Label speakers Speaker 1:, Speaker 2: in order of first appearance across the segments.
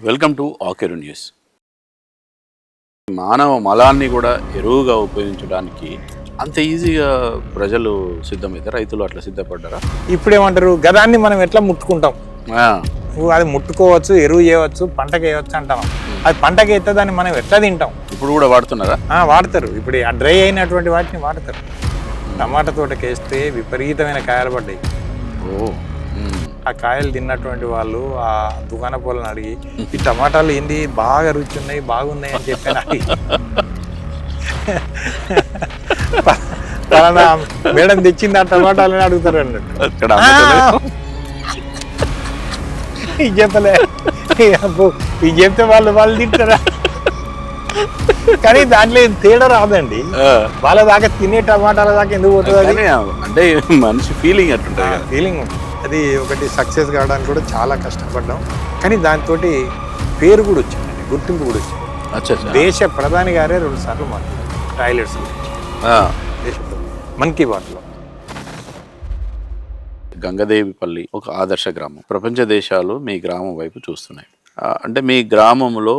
Speaker 1: Welcome to ఆకెరు news. మానవ మలాన్ని కూడా ఎరువుగా ఉపయోగించడానికి అంత ఈజీగా ప్రజలు సిద్ధమైతే రైతులు అట్లా సిద్ధపడ్డారా?
Speaker 2: ఇప్పుడు ఏమంటారు, గదాన్ని మనం ఎట్లా ముట్టుకుంటాం,
Speaker 1: ఆ,
Speaker 2: అది ముట్టుకోవచ్చు, ఎరువు చేయవచ్చు, పంటకు వేయవచ్చు అంటాం. అది పంటకి అయితే దాన్ని మనం ఎట్లా తింటాం?
Speaker 1: ఇప్పుడు కూడా వాడుతున్నారా?
Speaker 2: వాడతారు. ఇప్పుడు ఆ డ్రై అయినటువంటి వాటిని వాడతారు. టమాటా తోటకి వేస్తే విపరీతమైన కాయలు పడ్డాయి.
Speaker 1: ఓ,
Speaker 2: ఆ కాయలు తిన్నటువంటి వాళ్ళు ఆ దుకాణ పూలను అడిగి, ఈ టమాటాలు ఏంది బాగా రుచి ఉన్నాయి, బాగున్నాయి అని చెప్పాను. అడిగి పలానా మేడం తెచ్చింది ఆ టమాటాలని అడుగుతారు అన్నట్టు.
Speaker 1: అక్కడ
Speaker 2: ఇది చెప్పలే, ఇది చెప్తే వాళ్ళు తింటారా? కానీ దాంట్లో తేడా రాదండి. వాళ్ళ దాకా తినే టమాటాల దాకా ఎందుకు పోతుంది?
Speaker 1: అంటే మనిషి ఫీలింగ్ అట్టుంటుంది.
Speaker 2: ఫీలింగ్ ఉంటుంది. అది ఒకటి సక్సెస్ కావడానికి కూడా చాలా కష్టపడ్డాం. కానీ దాంతో పేరు కూడా వచ్చిందండి, గుర్తింపు కూడా వచ్చింది. దేశ ప్రధాని గారే 2 సార్లు మాట్లాడారు టాయిలెట్స్ గురించి. మన్ కీ బాత్లో.
Speaker 1: గంగదేవిపల్లి ఒక ఆదర్శ గ్రామం. ప్రపంచ దేశాలు మీ గ్రామం వైపు చూస్తున్నాయి. అంటే మీ గ్రామంలో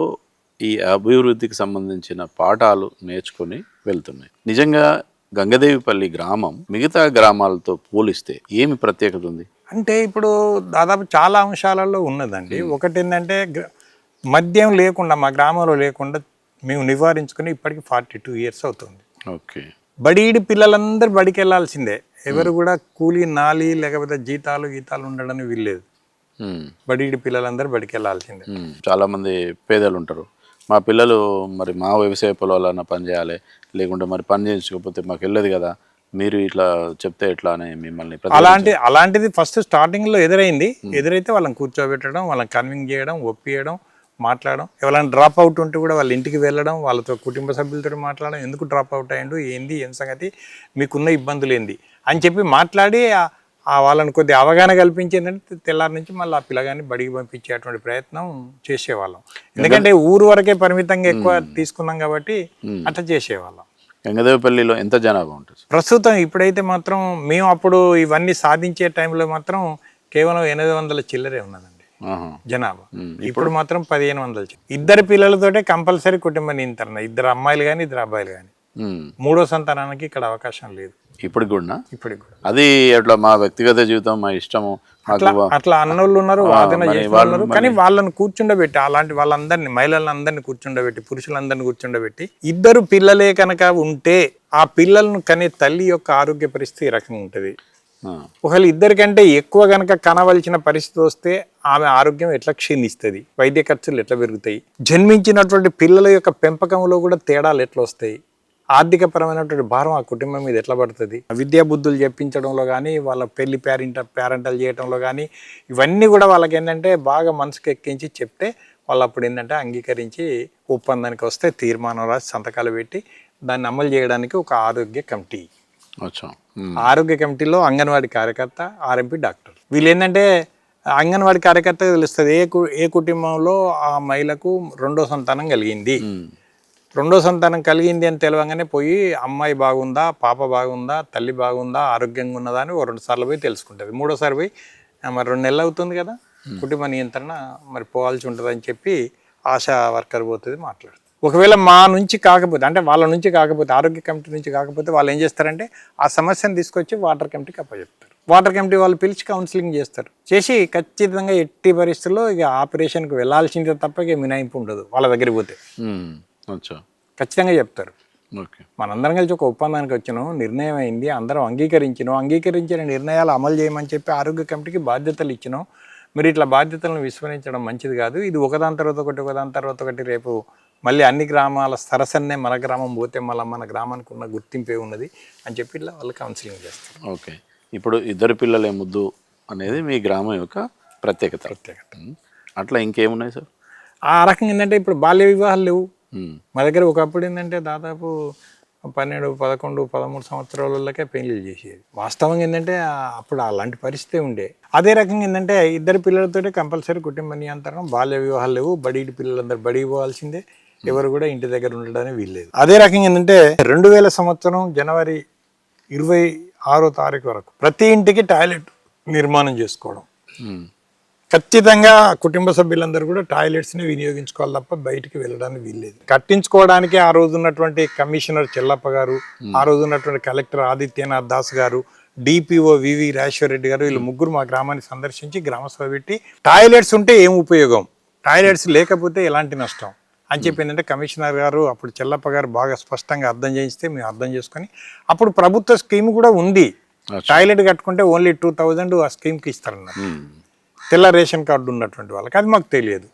Speaker 1: ఈ అభివృద్ధికి సంబంధించిన పాఠాలు నేర్చుకొని వెళ్తున్నాయి. నిజంగా గంగదేవిపల్లి గ్రామం మిగతా గ్రామాలతో పోలిస్తే ఏమి ప్రత్యేకత ఉంది?
Speaker 2: అంటే ఇప్పుడు దాదాపు చాలా అంశాలలో ఉన్నదండి. ఒకటి ఏంటంటే, మద్యం లేకుండా మా గ్రామంలో లేకుండా మేము నివారించుకుని ఇప్పటికి 42 ఇయర్స్ అవుతుంది.
Speaker 1: ఓకే.
Speaker 2: బడీడి పిల్లలందరూ బడికి వెళ్ళాల్సిందే. ఎవరు కూడా కూలీ నాలి లేకపోతే జీతాలు ఉండడానికి వీల్లేదు. బడీడి పిల్లలందరూ బడికి వెళ్ళాల్సిందే.
Speaker 1: చాలా మంది పేదలు ఉంటారు, మా పిల్లలు మరి మా వ్యవసాయ పొలాలన్నా పని చేయాలి, లేకుంటే మరి పని చేయించకపోతే మాకు వెళ్ళదు కదా, మీరు ఇట్లా చెప్తే ఎట్లా అని మిమ్మల్ని
Speaker 2: అలాంటిది ఫస్ట్ స్టార్టింగ్లో ఎదురైతే వాళ్ళని కూర్చోబెట్టడం, వాళ్ళని కన్విన్స్ చేయడం, ఒప్పియడం, మాట్లాడడం. ఎవరైనా డ్రాప్ అవుట్ ఉంటే కూడా వాళ్ళ ఇంటికి వెళ్ళడం, వాళ్ళతో కుటుంబ సభ్యులతో మాట్లాడడం, ఎందుకు డ్రాప్ అవుట్ అయ్యిండు, ఏంది ఏం సంగతి, మీకున్న ఇబ్బందులు ఏంది అని చెప్పి మాట్లాడి వాళ్ళని కొద్దిగా అవగాహన కల్పించేందంటే తెల్లారి నుంచి మళ్ళీ ఆ పిల్లగాన్ని బడికి పంపించేటువంటి ప్రయత్నం చేసేవాళ్ళం. ఎందుకంటే ఊరు వరకే పరిమితంగా ఎక్కువ తీసుకున్నాం కాబట్టి అట్లా చేసేవాళ్ళం.
Speaker 1: గంగదేవిపల్లిలో ఎంత జనాభా ఉంటుంది
Speaker 2: ప్రస్తుతం? ఇప్పుడైతే మాత్రం మేము అప్పుడు ఇవన్నీ సాధించే టైంలో మాత్రం కేవలం 800 చిల్లరే ఉన్నదండి జనాభా. ఇప్పుడు మాత్రం 1500. 2 పిల్లలతోటే కంపల్సరీ కుటుంబ నియంత్రణ, 2 అమ్మాయిలు కానీ 2 అబ్బాయిలు కానీ. 3వ సంతానానికి ఇక్కడ అవకాశం లేదు ఇప్పటికి కూడా.
Speaker 1: అది అట్లా మా వ్యక్తిగత జీవితం, మా ఇష్టము
Speaker 2: అట్లా అన్నోళ్ళు ఉన్నారు, వాదన చేస్తున్నారు. కానీ వాళ్ళని కూర్చుండబెట్టి, అలాంటి వాళ్ళందరినీ, మహిళలందరినీ కూర్చుండబెట్టి, పురుషులందరినీ కూర్చుండబెట్టి, 2 పిల్లలే కనుక ఉంటే ఆ పిల్లలను కనే తల్లి యొక్క ఆరోగ్య పరిస్థితి ఈ రకంగా ఉంటుంది. ఒకవేళ 2 కంటే ఎక్కువ కనుక కనవలసిన పరిస్థితి వస్తే ఆమె ఆరోగ్యం ఎట్లా క్షీణిస్తుంది, వైద్య ఖర్చులు ఎట్లా పెరుగుతాయి, జన్మించినటువంటి పిల్లల యొక్క పెంపకంలో కూడా తేడాలు ఎట్లా వస్తాయి, ఆర్థికపరమైనటువంటి భారం ఆ కుటుంబం మీద ఎట్లా పడుతుంది, విద్యా బుద్ధులు చెప్పించడంలో కానీ, వాళ్ళ పెళ్లి పేరెంటల్ చేయడంలో కానీ, ఇవన్నీ కూడా వాళ్ళకి ఏంటంటే బాగా మనసుకు ఎక్కించి చెప్తే వాళ్ళు అప్పుడు ఏంటంటే అంగీకరించి ఒప్పందానికి వస్తే తీర్మానం రాసి సంతకాలు పెట్టి దాన్ని అమలు చేయడానికి ఒక ఆరోగ్య కమిటీ. ఆరోగ్య కమిటీలో అంగన్వాడీ కార్యకర్త, ఆర్ఎంపీ డాక్టర్, వీళ్ళు ఏంటంటే అంగన్వాడీ కార్యకర్త తెలుస్తుంది ఏ కుటుంబంలో ఆ మహిళకు 2వ సంతానం కలిగింది. 2వ సంతానం కలిగింది అని తెలియగానే పోయి అమ్మాయి బాగుందా, పాప బాగుందా, తల్లి బాగుందా, ఆరోగ్యంగా ఉన్నదా అని 2 సార్లు పోయి తెలుసుకుంటుంది. 3వసారి పోయి మరి 2 నెలలు అవుతుంది కదా, కుటుంబ నియంత్రణ మరి పోవాల్సి ఉంటుంది అని చెప్పి ఆశా వర్కర్ పోతుంది, మాట్లాడుతుంది. ఒకవేళ మా నుంచి కాకపోతే, అంటే వాళ్ళ నుంచి కాకపోతే, ఆరోగ్య కమిటీ నుంచి కాకపోతే వాళ్ళు ఏం చేస్తారంటే ఆ సమస్యను తీసుకొచ్చి వాటర్ కమిటీకి అప్పచెప్తారు. వాటర్ కమిటీ వాళ్ళు పిలిచి కౌన్సిలింగ్ చేసి ఖచ్చితంగా ఎట్టి పరిస్థితుల్లో ఇక ఆపరేషన్కి వెళ్ళాల్సిందే తప్ప ఇక మినహాయింపు ఉండదు. వాళ్ళ దగ్గరికి పోతే ఖచ్చితంగా చెప్తారు. మనందరం కలిసి ఒక ఒప్పందానికి వచ్చినాం, నిర్ణయం అయింది, అందరం అంగీకరించిన నిర్ణయాలు అమలు చేయమని చెప్పి ఆరోగ్య కమిటీకి బాధ్యతలు ఇచ్చినాం. మీరు ఇట్లా బాధ్యతలను విస్మరించడం మంచిది కాదు. ఇది ఒకదాని తర్వాత ఒకటి రేపు మళ్ళీ అన్ని గ్రామాల సరసన్నే మన గ్రామం పోతే మళ్ళీ మన గ్రామానికి ఉన్న గుర్తింపే ఉన్నది అని చెప్పి ఇట్లా వాళ్ళు కౌన్సిలింగ్ చేస్తారు.
Speaker 1: ఓకే. ఇప్పుడు 2 పిల్లలే ముద్దు అనేది మీ గ్రామం యొక్క ప్రత్యేకత. అట్లా ఇంకేమున్నాయి సార్?
Speaker 2: ఆ రకంగా ఏంటంటే ఇప్పుడు బాల్య వివాహాలు లేవు మా దగ్గర. ఒకప్పుడు ఏంటంటే దాదాపు 12, 11, 13 సంవత్సరాలకే పెళ్లిళ్ళు చేసేది. వాస్తవంగా ఏంటంటే అప్పుడు అలాంటి పరిస్థితి ఉండే. అదే రకంగా ఏంటంటే 2 పిల్లలతోటే కంపల్సరీ కుటుంబ నియంత్రణ, బాల్య వివాహాలు లేవు, బడీడి పిల్లలందరూ బడికి పోవాల్సిందే, ఎవరు కూడా ఇంటి దగ్గర ఉండడానికి వీల్లేదు. అదే రకంగా ఏంటంటే 2000 సంవత్సరం జనవరి 26వ తారీఖు వరకు ప్రతి ఇంటికి టాయిలెట్ నిర్మాణం చేసుకోవడం. ఖచ్చితంగా కుటుంబ సభ్యులందరూ కూడా టాయిలెట్స్ని వినియోగించుకోవాలి తప్ప బయటికి వెళ్ళడానికి వీల్లేదు. కట్టించుకోవడానికి ఆ రోజు ఉన్నటువంటి కమిషనర్ చెల్లప్ప గారు, ఆ రోజు ఉన్నటువంటి కలెక్టర్ ఆదిత్యనాథ్ దాస్ గారు, డిపిఓ వివి రాజేశ్వర రెడ్డి గారు, వీళ్ళు ముగ్గురు మా గ్రామాన్ని సందర్శించి గ్రామసభ పెట్టి టాయిలెట్స్ ఉంటే ఏం ఉపయోగం, టాయిలెట్స్ లేకపోతే ఎలాంటి నష్టం అని చెప్పిందంటే కమిషనర్ గారు అప్పుడు చెల్లప్ప గారు బాగా స్పష్టంగా అర్థం చేయిస్తే మేము అర్థం చేసుకొని అప్పుడు ప్రభుత్వ స్కీమ్ కూడా ఉంది. టాయిలెట్ కట్టుకుంటే ఓన్లీ 2000 ఆ స్కీమ్కి ఇస్తారన్నారు, తెల్ల రేషన్ కార్డు ఉన్నటువంటి వాళ్ళకి. అది మాకు తెలియదు.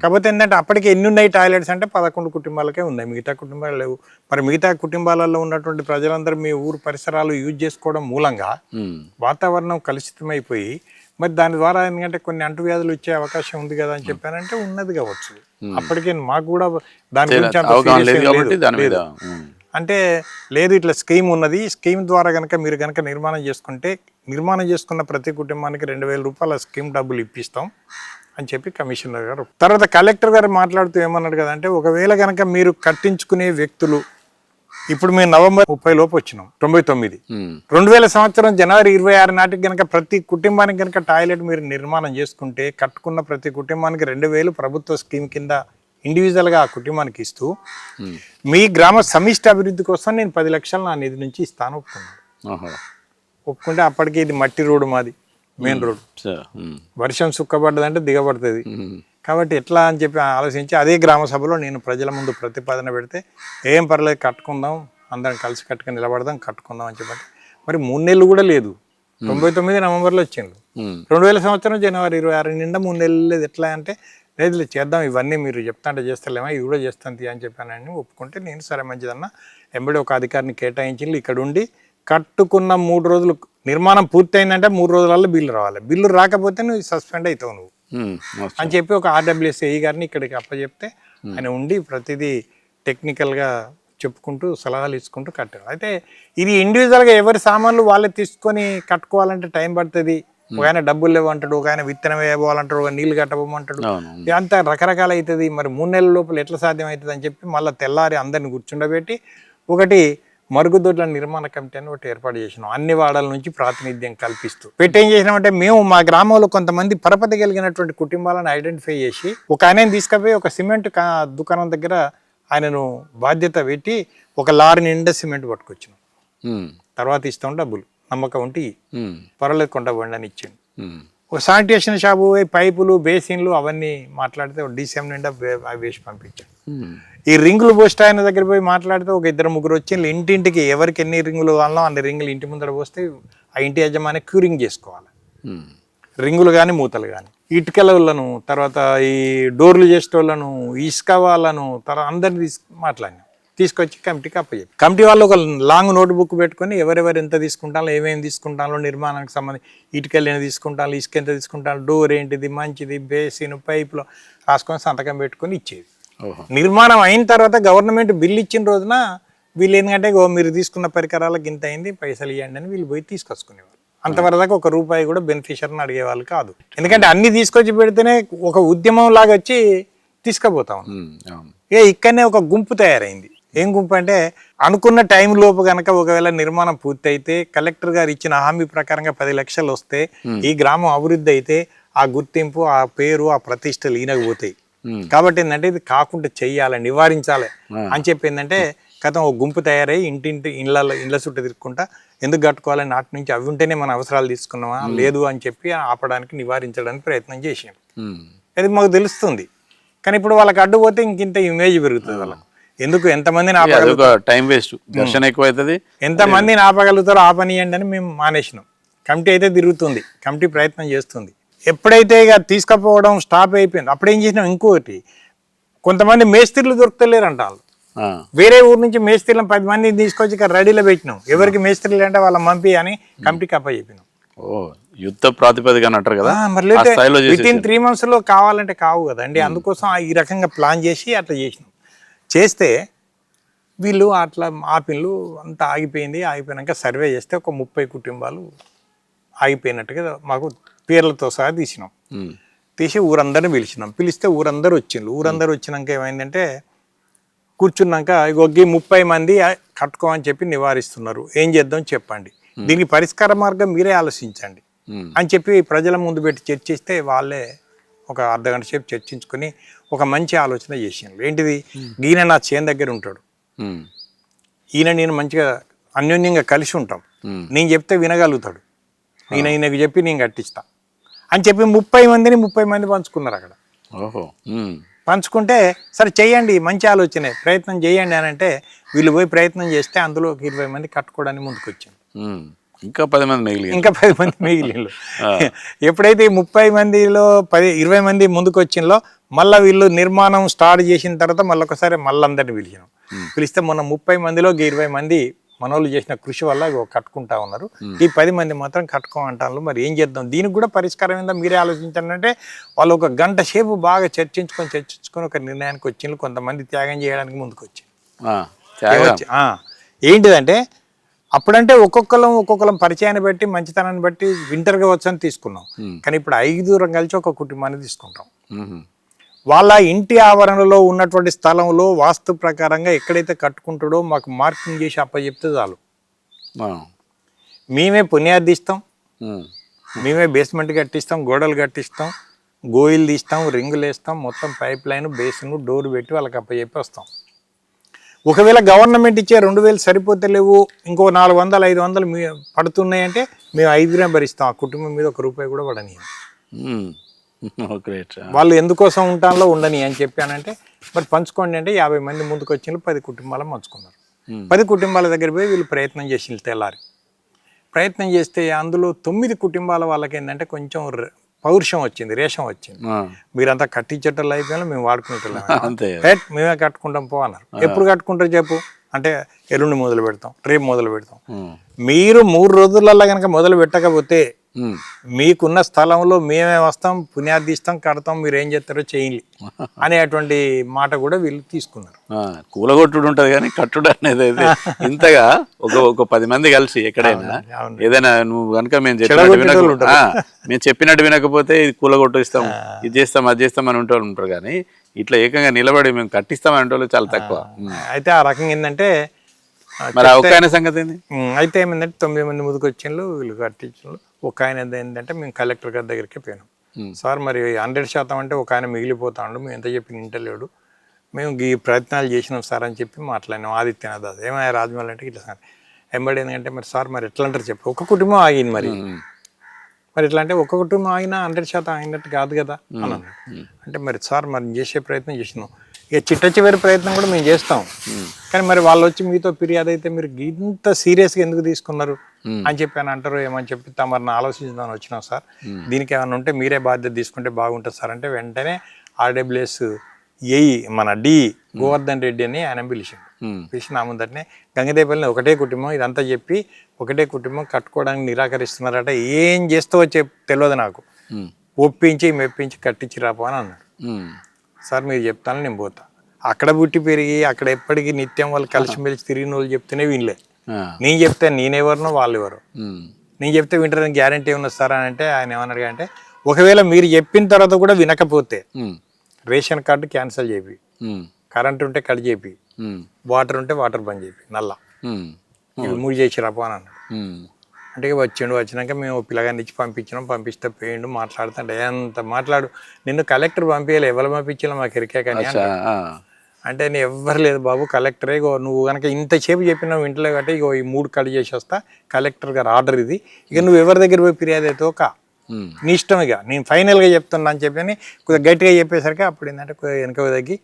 Speaker 2: కాకపోతే ఏంటంటే అప్పటికి ఎన్ని ఉన్నాయి టాయిలెట్స్ అంటే 11 కుటుంబాలకే ఉన్నాయి, మిగతా కుటుంబాలు లేవు. మరి మిగతా కుటుంబాలలో ఉన్నటువంటి ప్రజలందరూ మీ ఊరు పరిసరాలు యూజ్ చేసుకోవడం మూలంగా వాతావరణం కలుషితమైపోయి మరి దాని ద్వారా ఎందుకంటే కొన్ని అంటువ్యాధులు వచ్చే అవకాశం ఉంది కదా అని చెప్పానంటే ఉన్నది కావచ్చు. అప్పటికే మాకు కూడా దాని గురించి అంత serious లేదు. అంటే లేదు ఇట్లా స్కీమ్ ఉన్నది, స్కీమ్ ద్వారా కనుక మీరు కనుక నిర్మాణం చేసుకుంటే నిర్మాణం చేసుకున్న ప్రతి కుటుంబానికి 2000 రూపాయల స్కీమ్ డబ్బులు ఇప్పిస్తాం అని చెప్పి కమిషనర్ గారు. తర్వాత కలెక్టర్ గారు మాట్లాడుతూ ఏమన్నాడు కదంటే ఒకవేళ కనుక మీరు కట్టించుకునే వ్యక్తులు ఇప్పుడు మేము నవంబర్ 30 లోపు వచ్చినాం 99, 2000 సంవత్సరం జనవరి 26 నాటికి కనుక ప్రతి కుటుంబానికి కనుక టాయిలెట్ మీరు నిర్మాణం చేసుకుంటే కట్టుకున్న ప్రతి కుటుంబానికి 2000 ప్రభుత్వ స్కీమ్ కింద ఇండివిజువల్గా ఆ కుటుంబానికి ఇస్తూ మీ గ్రామ సమిష్టి అభివృద్ధి కోసం నేను 10 లక్షలు నా నిధి నుంచి ఇస్తాను ఒప్పుకున్నాను. ఒప్పుకుంటే అప్పటికి ఇది మట్టి రోడ్డు మాది, మెయిన్ రోడ్, వర్షం సుక్కబడ్డదంటే దిగబడుతుంది. కాబట్టి ఎట్లా అని చెప్పి ఆలోచించి అదే గ్రామ సభలో నేను ప్రజల ముందు ప్రతిపాదన పెడితే ఏం పర్లేదు కట్టుకుందాం, అందరం కలిసి కట్టుకుని నిలబడదాం, కట్టుకుందాం అని చెప్పండి. మరి 3 నెలలు కూడా లేదు, 99 నవంబర్లో వచ్చిండు, 2000 సంవత్సరం జనవరి 26 నిండా 3 నెలలు లేదు. ఎట్లా అంటే లేదు చేద్దాం, ఇవన్నీ మీరు చెప్తా అంటే చేస్తలేమా, ఇవి కూడా చేస్తాను అని చెప్పానని ఒప్పుకుంటే నేను సరే మంచిదన్న ఎంబడి ఒక అధికారిని కేటాయించి ఇక్కడ ఉండి కట్టుకున్న 3 రోజులు నిర్మాణం పూర్తయిందంటే 3 రోజులలో బిల్లు రావాలి, బిల్లు రాకపోతే నువ్వు సస్పెండ్ అవుతావు నువ్వు అని చెప్పి ఒక ఆర్డబ్ల్యూఎస్ఏఈ గారిని ఇక్కడికి అప్పచెప్తే ఆయన ఉండి ప్రతిదీ టెక్నికల్గా చెప్పుకుంటూ సలహాలు ఇచ్చుకుంటూ కట్టారు. అయితే ఇది ఇండివిజువల్గా ఎవరి సామాన్లు వాళ్ళే తీసుకొని కట్టుకోవాలంటే టైం పడుతుంది. ఒక ఆయన డబ్బులు లేవంటాడు, ఒక ఆయన విత్తనం వేయబోవాలంటాడు, ఒక నీళ్ళు కట్టబోమంటాడు, ఇదంతా రకరకాల అవుతుంది. మరి 3 నెలల లోపల ఎట్లా సాధ్యం అవుతుంది అని చెప్పి మళ్ళీ తెల్లారి అందరిని కూర్చుండబెట్టి ఒకటి మరుగుదొడ్ల నిర్మాణ కమిటీ అని ఒకటి ఏర్పాటు చేసినాం, అన్ని వార్డుల నుంచి ప్రాతినిధ్యం కల్పిస్తూ ఏం చేసినామంటే మేము మా గ్రామంలో కొంతమంది పరపతి కలిగినటువంటి కుటుంబాలను ఐడెంటిఫై చేసి ఒక ఆయనని తీసుకుపోయి ఒక సిమెంట్ దుకాణం దగ్గర ఆయనను బాధ్యత పెట్టి ఒక లారీ నిండా సిమెంట్ పట్టుకొచ్చినాం. తర్వాత ఇస్తాం డబ్బులు, నమ్మకం ఉంటే పర్వాలేదు కొండబండి అని ఇచ్చిండు. ఒక శానిటేషన్ షాపు పైపులు బేసిన్లు అవన్నీ మాట్లాడితే DCM నిండా అవి వేసి పంపించాడు. ఈ రింగులు పోస్ట్ ఆయన దగ్గర పోయి మాట్లాడితే ఒక 2-3 వచ్చి ఇంటింటికి ఎవరికి ఎన్ని రింగులు కావాలో అన్ని రింగులు ఇంటి ముందర పోస్తే ఆ ఇంటి యజమాని క్యూరింగ్ చేసుకోవాలి, రింగులు కానీ మూతలు కానీ. ఇటుకలను తర్వాత ఈ డోర్లు చేసేటోళ్ళను ఇసుక వాళ్ళను తర్వాత అందరిని మాట్లాడినాం, తీసుకొచ్చి కమిటీకి అప్పచెప్పి కమిటీ వాళ్ళు ఒక లాంగ్ నోట్బుక్ పెట్టుకొని ఎవరెవరు ఎంత తీసుకుంటారో ఏమేమి తీసుకుంటారో నిర్మాణానికి సంబంధించి ఇటుకలు ఎంత తీసుకుంటారో ఇసుక ఎంత తీసుకుంటారో డోర్ ఏంటిది మంచిది బేసిన్ పైపులో రాసుకొని సంతకం పెట్టుకొని ఇచ్చేది. నిర్మాణం అయిన తర్వాత గవర్నమెంట్ బిల్లు ఇచ్చిన రోజున వీళ్ళు ఏంటంటే మీరు తీసుకున్న పరికరాలకు ఇంత అయింది పైసలు ఇవ్వండి అని వీళ్ళు పోయి తీసుకొచ్చుకునేవారు. అంతవరకు ఒక రూపాయి కూడా బెనిఫిషియర్ని అడిగేవాళ్ళు కాదు, ఎందుకంటే అన్ని తీసుకొచ్చి పెడితేనే ఒక ఉద్యమం లాగా వచ్చి తీసుకుపోతాం. ఇక్కడనే ఒక గుంపు తయారైంది. ఏం గుంపు అంటే అనుకున్న టైం లోపు కనుక ఒకవేళ నిర్మాణం పూర్తి అయితే కలెక్టర్ గారు ఇచ్చిన హామీ ప్రకారంగా 10 లక్షలు వస్తే ఈ గ్రామం అభివృద్ధి అయితే ఆ గుర్తింపు ఆ పేరు ఆ ప్రతిష్టలు ఈనకపోతాయి. కాబట్టి ఏంటంటే ఇది కాకుండా చెయ్యాలి, నివారించాలి అని చెప్పి ఏంటంటే గతం ఒక గుంపు తయారై ఇళ్ళ చుట్టూ తిరుక్కుంటా ఎందుకు కట్టుకోవాలని నాటి నుంచి అవి ఉంటేనే మన అవసరాలు తీసుకున్నామా లేదు అని చెప్పి ఆపడానికి నివారించడానికి ప్రయత్నం చేసాం. అది మాకు తెలుస్తుంది. కానీ ఇప్పుడు వాళ్ళకి అడ్డుపోతే ఇంకింత ఇమేజ్ పెరుగుతుంది వాళ్ళకు. ఎందుకు ఎంతమందిని
Speaker 1: టైం వేస్ట్, దర్శనం ఎక్కువ అవుతుంది,
Speaker 2: ఎంతమందిని ఆపగలుగుతారో ఆపనియండి అని మేము మానేసినాం. కమిటీ అయితే తిరుగుతుంది, కమిటీ ప్రయత్నం చేస్తుంది. ఎప్పుడైతే ఇక తీసుకుపోవడం స్టాప్ అయిపోయింది అప్పుడేం చేసినాం, ఇంకొకటి కొంతమంది మేస్త్రీలు దొరుకుతలేరంట. వాళ్ళు వేరే ఊరు నుంచి మేస్త్రీలను 10 మందిని తీసుకొచ్చి ఇక్కడ రెడీలో పెట్టినాం. ఎవరికి మేస్త్రీలు అంటే వాళ్ళ మంపి అని కమిటీకి అప్ప చెప్పినాం.
Speaker 1: యుద్ధ ప్రాతిపదిక అంటారు కదా,
Speaker 2: వితిన్ 3 months లో కావాలంటే కావు కదండి. అందుకోసం ఈ రకంగా ప్లాన్ చేసి అట్లా చేసినాం. చేస్తే వీళ్ళు అట్లా ఆపిన్లు అంతా ఆగిపోయినాక సర్వే చేస్తే ఒక 30 కుటుంబాలు ఆగిపోయినట్టుగా మాకు పేర్లతో సహా తీసినాం. తీసి ఊరందరిని పిలిస్తే ఊరందరూ వచ్చినాక ఏమైందంటే కూర్చున్నాక ఇగొగ్గి 30 మంది కట్టుకోమని చెప్పి నివారిస్తున్నారు, ఏం చేద్దాం చెప్పండి, దీనికి పరిష్కార మార్గం మీరే ఆలోచించండి, అని చెప్పి ప్రజల ముందు పెట్టి చర్చిస్తే వాళ్ళే ఒక అర్ధగంట సేపు చర్చించుకొని ఒక మంచి ఆలోచన చేసాను. ఏంటిది, ఈయన నా చేను దగ్గర ఉంటాడు, ఈయన నేను మంచిగా అన్యోన్యంగా కలిసి ఉంటాం, నేను చెప్తే వినగలుగుతాడు, ఈయనకు చెప్పి నేను కట్టిస్తా అని చెప్పి 30 మంది పంచుకున్నారు అక్కడ. పంచుకుంటే సరే చెయ్యండి, మంచి ఆలోచనే, ప్రయత్నం చేయండి అని అంటే వీళ్ళు పోయి ప్రయత్నం చేస్తే అందులో 20 మంది కట్టుకోవడానికి ముందుకు వచ్చింది.
Speaker 1: ఇంకా 10
Speaker 2: మంది మిగిలిన ఎప్పుడైతే 30 మందిలో 20 మంది ముందుకు వచ్చిందో మళ్ళీ వీళ్ళు నిర్మాణం స్టార్ట్ చేసిన తర్వాత మళ్ళీ ఒకసారి అందరిని పిలిచినాం. పిలిస్తే మొన్న 30 మందిలో 20 మంది మనోళ్ళు చేసిన కృషి వల్ల కట్టుకుంటా ఉన్నారు, ఈ 10 మంది మాత్రం కట్టుకోమంటారు. మరి ఏం చేద్దాం, దీనికి కూడా పరిష్కారం ఏందో మీరే ఆలోచించండి అంటే వాళ్ళు ఒక గంట సేపు బాగా చర్చించుకొని ఒక నిర్ణయానికి వచ్చిండ్రు. కొంతమంది త్యాగం చేయడానికి ముందుకు వచ్చింది. ఏంటిదంటే అప్పుడంటే ఒక్కొక్కరం పరిచయాన్ని బట్టి మంచితనాన్ని బట్టి వింటర్గా వచ్చని తీసుకున్నాం, కానీ ఇప్పుడు 5 కలిసి ఒక కుటుంబాన్ని తీసుకుంటాం. వాళ్ళ ఇంటి ఆవరణలో ఉన్నటువంటి స్థలంలో వాస్తు ప్రకారంగా ఎక్కడైతే కట్టుకుంటాడో మాకు మార్కింగ్ చేసి అప్పచెప్తే చాలు, మేమే పుణ్యార్థిస్తాం, మేమే బేస్మెంట్ కట్టిస్తాం, గోడలు కట్టిస్తాం, గోయిలు తీస్తాం, రింగులు వేస్తాం, మొత్తం పైప్ లైన్ బేసిన్ డోర్ పెట్టి వాళ్ళకి అప్పచెప్పి వస్తాం. ఒకవేళ గవర్నమెంట్ ఇచ్చే 2000 సరిపోతే లేవు, ఇంకో 400-500 పడుతున్నాయంటే మేము 5 భరిస్తాం, ఆ కుటుంబం మీద ₹1 కూడా పడని. వాళ్ళు ఎందుకోసం ఉంటాలో ఉండని అని చెప్పానంటే మరి పంచుకోండి అంటే 50 మంది ముందుకు వచ్చిన 10 కుటుంబాలు పంచుకున్నారు. 10 కుటుంబాల దగ్గర పోయి వీళ్ళు ప్రయత్నం చేసి తెల్లారి ప్రయత్నం చేస్తే అందులో 9 కుటుంబాల వాళ్ళకి ఏంటంటే కొంచెం పౌరుషం వచ్చింది, రేషం వచ్చింది. మీరంతా కట్టించేటోళ్ళు అయిపోయినా మేము వాడుకునేటోళ్ళం, మేమే కట్టుకుంటాం పో అన్నారు. ఎప్పుడు కట్టుకుంటారు చెప్పు అంటే ఎల్లుండి మొదలు పెడతాం, రేపు మొదలు పెడతాం. మీరు 3 రోజులలో కనుక మొదలు పెట్టకపోతే మీకున్న స్థలంలో మేమే వస్తాం, పుణ్యార్థిస్తాం, కడతాం, మీరు ఏం చేస్తారో చేయండి అనేటువంటి మాట కూడా వీళ్ళు తీసుకున్నారు.
Speaker 1: కూలగొట్టుడు ఉంటది కానీ కట్టుడు అనేది అయితే ఇంతగా ఒక 10 మంది కలిసి ఎక్కడైనా ఏదైనా నువ్వు కనుక మేము చెప్పినట్టు వినకపోతే ఇది కూలగొట్టు ఇస్తాం, ఇది చేస్తాం, అది చేస్తాం అని ఉంటూ ఉంటారు. కానీ ఇట్లా ఏకంగా నిలబడి మేము కట్టిస్తాం అంటే చాలా తక్కువ.
Speaker 2: అయితే ఆ రకంగా ఏంటంటే
Speaker 1: మరి ఒక ఆయన సంగతి ఏంది,
Speaker 2: అయితే ఏమైందంటే 9 మంది ముందుకు వచ్చిండ్రు, వీళ్ళు కట్టించు. ఒక ఆయన ఏంటంటే మేము కలెక్టర్ గారి దగ్గరికి పోయినాం. సార్ మరి 100% అంటే ఒక ఆయన మిగిలిపోతాడు, మేము ఎంత చెప్పి నింటలేడు, మేము ఈ ప్రయత్నాలు చేసినాం సార్ అని చెప్పి మాట్లాడినాం. ఆదిత్యనాథ్ దాస్ ఏమైనా రాజమౌళి అంటే ఇట్లా సార్ ఎంబడి ఏంటంటే మరి సార్ మరి ఎట్లా అంటారు చెప్పు, ఒక కుటుంబం ఆగింది మరి ఎట్లా అంటే ఒక కుటుంబం ఆగినా 100% ఆగినట్టు కాదు కదా అని అంటే మరి సార్ మరి చేసే ప్రయత్నం చేసినాం, ఇక చిట్ట ప్రయత్నం కూడా మేము చేస్తాం, కానీ మరి వాళ్ళు వచ్చి మీతో ఫిర్యాదు అయితే మీరు ఇంత సీరియస్గా ఎందుకు తీసుకున్నారు అని చెప్పి అని అంటారు ఏమని చెప్పి తమరిని ఆలోచించుదామని వచ్చినాం సార్, దీనికి ఏమైనా ఉంటే మీరే బాధ్యత తీసుకుంటే బాగుంటుంది సార్ అంటే వెంటనే RWS మన డి గోవర్ధన్ రెడ్డి అని ఆయన పిలిచిన ముందటనే గంగదేపల్లిని ఒకటే కుటుంబం ఇదంతా చెప్పి ఒకటే కుటుంబం కట్టుకోవడానికి నిరాకరిస్తున్నారట, ఏం చేస్తావో తెలియదు నాకు, ఒప్పించి మెప్పించి కట్టించి రాపో అని అన్నాడు. సార్ మీరు చెప్తాను నేను పోతా, అక్కడ పుట్టి పెరిగి అక్కడ ఎప్పటికీ నిత్యం వాళ్ళు కలిసిమెలిసి తిరిగిన వాళ్ళు చెప్తేనే వినలే, నేను చెప్తే నేనెవరినో వాళ్ళు ఎవరు, నేను చెప్తే వింటారని గ్యారంటీ ఉన్నది సార్ అని అంటే ఆయన ఏమన్నాడు అంటే ఒకవేళ మీరు చెప్పిన తర్వాత కూడా వినకపోతే రేషన్ కార్డు క్యాన్సిల్ చేపి, కరెంట్ ఉంటే కట్ చేపి, వాటర్ ఉంటే వాటర్ బంద్ చేపి, నల్లా ఇవి 3 చేసి రాపో అని అన్నాడు. అంటే వచ్చినాక మేము పిల్లగాన్ని ఇచ్చి పంపిస్తే పోయిండు మాట్లాడుతుంటే ఎంత మాట్లాడు, నిన్ను కలెక్టర్ పంపించాలి, ఎవరు పంపించాలో మాకు ఎరికే కానీ అంటే నేను ఎవ్వరు లేదు బాబు, కలెక్టరే నువ్వు కనుక ఇంతసేపు చెప్పినావు ఇంట్లో కాబట్టి ఇగో ఈ 3 కట్ చేసి వస్తా, కలెక్టర్ గారు ఆర్డర్ ఇది, ఇక నువ్వు ఎవరి దగ్గర పోయి ఫిర్యాదు అయితే నీ ఇష్టం, ఇక నేను ఫైనల్గా చెప్తున్నా అని చెప్పి కొద్దిగా గట్టిగా చెప్పేసరికి అప్పుడు ఏంటంటే వెనక తగ్గి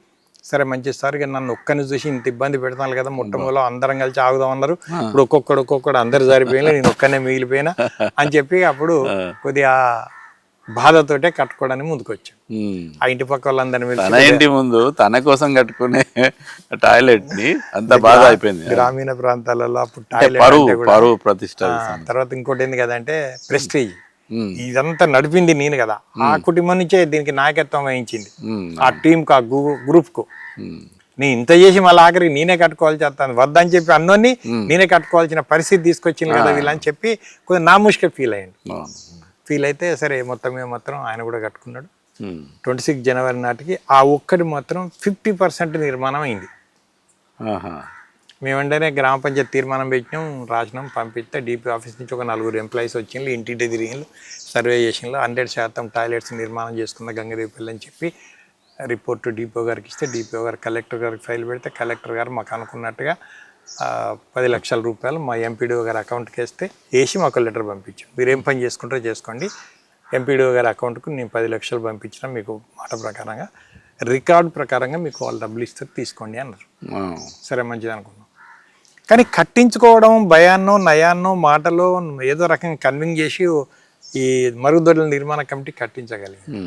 Speaker 2: సరే మంచి సార్ ఇక నన్ను ఒక్కరిని చూసి ఇంత ఇబ్బంది పెడతాను కదా, మొట్టమొదటిలో అందరం కలిసి ఆగుదాం అన్నారు, ఇప్పుడు ఒక్కొక్కడు అందరు సరిపోయినా నేను ఒక్కనే మిగిలిపోయినా అని చెప్పి అప్పుడు కొద్దిగా బాధతోటే కట్టుకోవడానికి ముందుకు వచ్చాను. ఆ ఇంటి పక్క వాళ్ళందరినీ
Speaker 1: ఇంటి ముందు తన కోసం కట్టుకునే టాయిలెట్ ని అంత బాధ అయిపోయింది.
Speaker 2: గ్రామీణ ప్రాంతాలలో అప్పుడు టాయిలెట్
Speaker 1: ప్రతిష్ట,
Speaker 2: తర్వాత ఇంకోటి ఏంది కదా అంటే ప్రెస్టీజ్, ఇదంతా నడిపింది నేను కదా, ఆ కుటుంబం నుంచే దీనికి నాయకత్వం వహించింది, ఆ టీంకు ఆ గ్రూప్ కు. నేను ఇంత చేసి మళ్ళీ ఆఖరికి నేనే కట్టుకోవాల్సి వస్తాను వద్దని చెప్పి అన్నోని నేనే కట్టుకోవాల్సిన పరిస్థితి తీసుకొచ్చింది కదా వీళ్ళని చెప్పి కొద్దిగా నాముష్గా ఫీల్ అయ్యింది. ఫీల్ అయితే సరే మొత్తం ఆయన కూడా కట్టుకున్నాడు. 26 జనవరి నాటికి ఆ ఒక్కటి మాత్రం 50% నిర్మాణం అయింది. మేము వెంటనే గ్రామ పంచాయతీ తీర్మానం పెట్టినాం, రాసినాం, పంపిస్తే DP ఆఫీస్ నుంచి ఒక 4 ఎంప్లాయీస్ వచ్చిండ్రు, ఇంటింటి తిరిగిండ్రు, సర్వే చేసిండ్రు, 100% టాయిలెట్స్ నిర్మాణం చేసుకున్న గంగదేవిపల్లి అని చెప్పి రిపోర్ట్ DPO గారికి ఇస్తే DPO గారు కలెక్టర్ గారికి ఫైల్ పెడితే కలెక్టర్ గారు మాకు అనుకున్నట్టుగా 10 లక్షల రూపాయలు మా MPDO గారి అకౌంట్కి వేసి మాకు లెటర్ పంపించాం. మీరు ఏం పని చేసుకుంటారో చేసుకోండి, MPDO గారి అకౌంట్కు నేను 10 లక్షలు పంపించిన మీకు మాట ప్రకారంగా, రికార్డు ప్రకారంగా మీకు వాళ్ళు డబ్బులు ఇస్తారు తీసుకోండి అన్నారు. సరే మంచిది అనుకున్నాం. కానీ కట్టించుకోవడం భయాన్నో నయాన్నో మాటలో ఏదో రకంగా కన్విన్స్ చేసి ఈ మరుగుదొడ్ల నిర్మాణ కమిటీ కట్టించగలిగింది.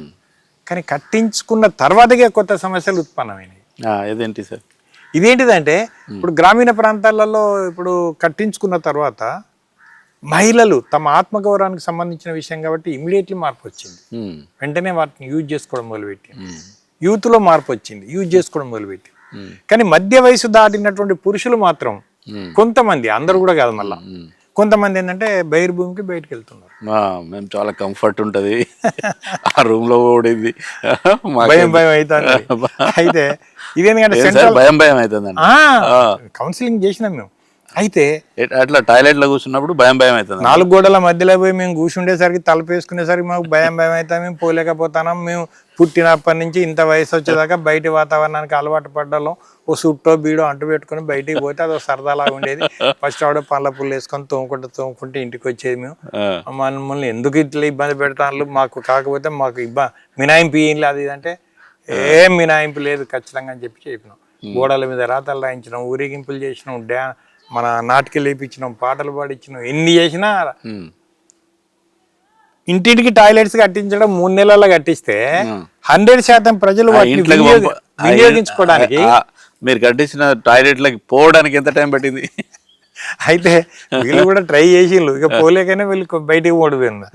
Speaker 2: కానీ కట్టించుకున్న తర్వాతగా కొత్త సమస్యలు ఉత్పన్నమైనవి.
Speaker 1: ఇదేంటి సార్?
Speaker 2: ఇదేంటిదంటే ఇప్పుడు గ్రామీణ ప్రాంతాలలో ఇప్పుడు కట్టించుకున్న తర్వాత మహిళలు తమ ఆత్మగౌరవానికి సంబంధించిన విషయం కాబట్టి ఇమీడియట్లీ మార్పు వచ్చింది. వెంటనే వాటిని యూజ్ చేసుకోవడం మొదలుపెట్టి, యూత్లో మార్పు వచ్చింది, యూజ్ చేసుకోవడం మొదలుపెట్టి. కానీ మధ్య వయసు దాటినటువంటి పురుషులు మాత్రం కొంతమంది, అందరూ కూడా కాదు, మళ్ళా కొంతమంది ఏంటంటే బహిర్భూమికి బయటకు వెళ్తున్నారు.
Speaker 1: మేము చాలా కంఫర్ట్ ఉంటుంది ఆ రూమ్ లో ఓడింది,
Speaker 2: భయం అవుతుంది. అయితే ఇదేంటంటే
Speaker 1: భయం అవుతుంది.
Speaker 2: కౌన్సిలింగ్ చేసినాం మేము. అయితే
Speaker 1: అట్లా టాయిలెట్ లో కూర్చున్నప్పుడు భయం అవుతుంది.
Speaker 2: 4 గోడల మధ్యలో పోయి మేము కూర్చుండేసరికి తలుపు వేసుకునేసరికి మాకు భయం అవుతాం. మేము పోలేకపోతున్నాం. మేము పుట్టినప్పటి నుంచి ఇంత వయసు వచ్చేదాకా బయటి వాతావరణానికి అలవాటు పడ్డాలో ఓ సుట్టో బీడో అంటు పెట్టుకుని బయటికి పోతే అదో సరదాలాగా ఉండేది. ఫస్ట్ ఆవిడ పండ్ల పుల్లు వేసుకొని తోముకుంటే ఇంటికి వచ్చేది. మేము మమ్మల్ని ఎందుకు ఇట్లా ఇబ్బంది పెడతాను, మాకు కాకపోతే మాకు మినాయింపు ఏం లేదు. ఇదంటే ఏం మినాయింపు లేదు ఖచ్చితంగా అని చెప్పినాం. గోడల మీద రాతలు రాయించినాం, ఊరేగింపులు చేసినాం, మన నాటికలు వేయించినాం, పాటలు పాడించినాం, ఎన్ని చేసినా ఇంటింటికి టాయిలెట్స్ కట్టించడం 3 నెలల్లో కట్టిస్తే 100% ప్రజలు వినియోగించుకోవడానికి.
Speaker 1: మీరు కట్టించిన టాయిలెట్లకి పోవడానికి ఎంత టైం పట్టింది?
Speaker 2: అయితే వీళ్ళు కూడా ట్రై చేసిండ్రు, ఇక పోలేకనే వీళ్ళు బయటికి ఓడిపోయింది.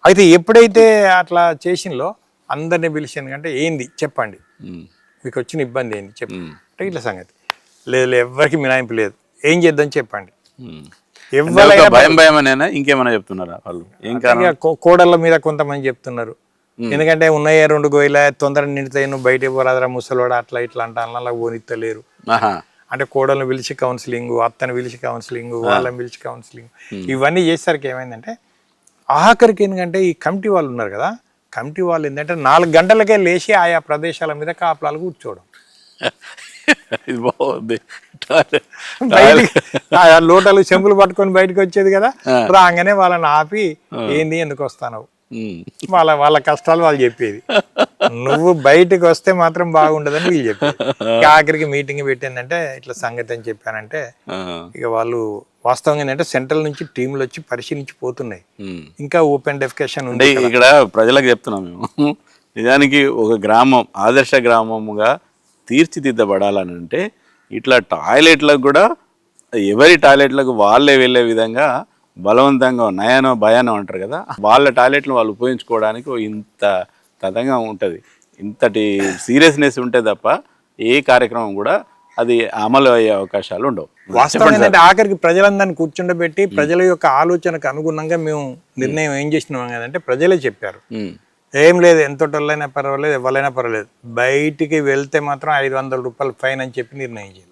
Speaker 2: అయితే ఎప్పుడైతే అట్లా చేసిందో అందరినీ పిలిచింది, అంటే ఏంది చెప్పండి, మీకు వచ్చిన ఇబ్బంది ఏంది చెప్పండి. ఇట్లా సంగతి లేదు, ఎవరికి మినాయింపు లేదు, ఏం చేద్దాం చెప్పండి.
Speaker 1: భయం అనేనా ఇంకేమైనా చెప్తున్నారా వాళ్ళు?
Speaker 2: కోడళ్ళ మీద కొంతమంది చెప్తున్నారు, ఎందుకంటే ఉన్నాయే 2 గోయిల తొందర నిండుతాయి, నువ్వు బయటకు పోరాదరా ముసలోడు, అట్లా ఇట్లా అంటే అలా పోనిత్తలేరు. అంటే కోడలను పిలిచి కౌన్సిలింగ్, అత్తని పిలిచి కౌన్సిలింగ్, వాళ్ళని పిలిచి కౌన్సిలింగ్, ఇవన్నీ చేసేసరికి ఏమైందంటే ఆఖరికి ఎందుకంటే ఈ కమిటీ వాళ్ళు ఉన్నారు కదా, కమిటీ వాళ్ళు ఏంటంటే 4 గంటలకే లేచి ఆయా ప్రదేశాల మీద కాపలాలు కూర్చోవడం. లోటాలు చెంపులు పట్టుకొని బయటకు వచ్చేది కదా, రాగానే వాళ్ళని ఆపి ఏంది ఎందుకు వస్తాను, వాళ్ళ కష్టాలు వాళ్ళు చెప్పేది. నువ్వు బయటకు వస్తే మాత్రం బాగుండదని వీళ్ళు చెప్పేది. ఆఖరికి మీటింగ్ పెట్టిందంటే ఇట్లా సంగతి అని చెప్పానంటే ఇక వాళ్ళు వాస్తవంగా ఏంటంటే సెంట్రల్ నుంచి టీంలు వచ్చి పరిశీలించి పోతున్నాయి. ఇంకా ఓపెన్ డెఫికేషన్ ఉంది.
Speaker 1: ఇక్కడ ప్రజలకు చెప్తున్నాం మేము, నిజానికి ఒక గ్రామం ఆదర్శ గ్రామముగా తీర్చిదిద్దబడాలని అంటే ఇట్లా టాయిలెట్లకు కూడా ఎవరి టాయిలెట్లకు వాళ్ళే వెళ్ళే విధంగా బలవంతంగా నయానో భయానో అంటారు కదా, వాళ్ళ టాయిలెట్లు వాళ్ళు ఉపయోగించుకోవడానికి ఇంత తదంగా ఉంటుంది, ఇంతటి సీరియస్నెస్ ఉంటే తప్ప ఏ కార్యక్రమం కూడా అది అమలు అయ్యే అవకాశాలు ఉండవు.
Speaker 2: వాస్తవం ఏంటంటే ఆఖరికి ప్రజలందరినీ కూర్చుండబెట్టి ప్రజల యొక్క ఆలోచనకు అనుగుణంగా మేము నిర్ణయం ఏం చేసినాం కదంటే ప్రజలే చెప్పారు, ఏం లేదు ఎంతటోళ్ళైనా పర్వాలేదు, ఎవరైనా పర్వాలేదు, బయటికి వెళ్తే మాత్రం 500 రూపాయలు ఫైన్ అని చెప్పి నిర్ణయించారు.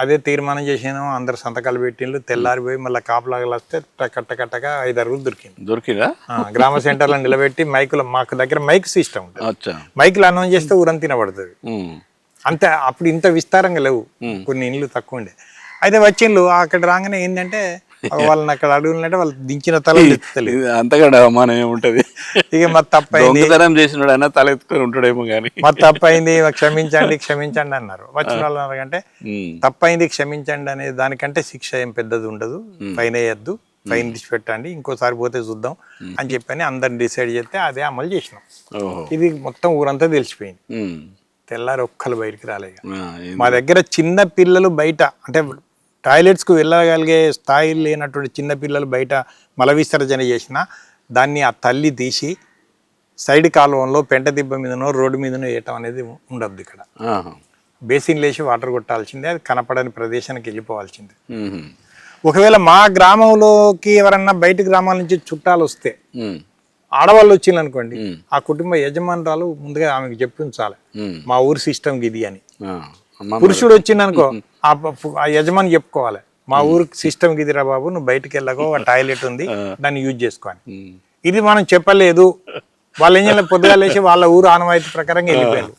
Speaker 2: అదే తీర్మానం చేసినాం, అందరు సంతకాలు పెట్టిండ్రు. తెల్లారిపోయి మళ్ళీ కాపులాగలు వస్తే టకటగా 5 అరుగులు దొరికిందా. గ్రామ సెంటర్లో నిలబెట్టి మైకులు, మాకు దగ్గర మైక్ సిస్టమ్ ఉంటుంది, మైకులు అనౌన్స్ చేస్తే ఊరంతా తినబడుతుంది. అంతే, అప్పుడు ఇంత విస్తారంగా లేవు, కొన్ని ఇండ్లు తక్కువ ఉండే. అయితే వచ్చిండ్రు, అక్కడ రాగానే ఏంటంటే వాళ్ళని అక్కడ అడుగులంటే వాళ్ళు దించిన తల ఎత్తుతలేదు,
Speaker 1: అంతగా అవమానం ఏముంటది.
Speaker 2: ఇక మా తప్పైంది
Speaker 1: చేసినాడైనా తల ఎత్తుకొని ఉంటాడేమో కానీ
Speaker 2: మా తప్పైంది క్షమించండి అన్నారు. వచ్చిన వాళ్ళు అన్నారంటే తప్పైంది క్షమించండి అనే దానికంటే శిక్ష ఏం పెద్దది ఉండదు, ఫైన్ వేయద్దు, ఫైన్ తీసి పెట్టండి, ఇంకోసారి పోతే చూద్దాం అని చెప్పని అందరిని డిసైడ్ చేస్తే అదే అమలు చేసినాం. ఇది మొత్తం ఊరంతా తెలిసిపోయింది. తెల్లారి ఒక్కరు బయటికి రాలేదు. మా దగ్గర చిన్న పిల్లలు బయట అంటే టాయిలెట్స్కు వెళ్ళగలిగే స్థాయి లేనటువంటి చిన్న పిల్లలు బయట మల విసర్జన చేసిన దాన్ని ఆ తల్లి తీసి సైడ్ కాలువలో పెంట దిబ్బ మీదనో రోడ్డు మీదనో వేయటం అనేది ఉండద్దు. ఇక్కడ బేసిన్ లేచి వాటర్ కొట్టాల్సిందే, అది కనపడని ప్రదేశానికి వెళ్ళిపోవాల్సిందే. ఒకవేళ మా గ్రామంలోకి ఎవరన్నా బయట గ్రామాల నుంచి చుట్టాలు వస్తే ఆడవాళ్ళు వచ్చింది అనుకోండి, ఆ కుటుంబ యజమానురాలు ముందుగా ఆమెకు చెప్పి ఉంచాలి, మా ఊరి సిస్టమ్ ఇది అని. పురుషుడు వచ్చిందనుకో ఆ యజమాని చెప్పుకోవాలి, మా ఊరికి సిస్టమ్ ఇదిరా బాబు, నువ్వు బయటికి వెళ్ళకో, టాయిలెట్ ఉంది, దాన్ని యూజ్ చేసుకోవాలి. ఇది మనం చెప్పలేదు. వాళ్ళు ఏం చేయాలి, పొద్దుగా లేచి వాళ్ళ ఊరు ఆనవాయితీ ప్రకారంగా వెళ్ళిపోయారు.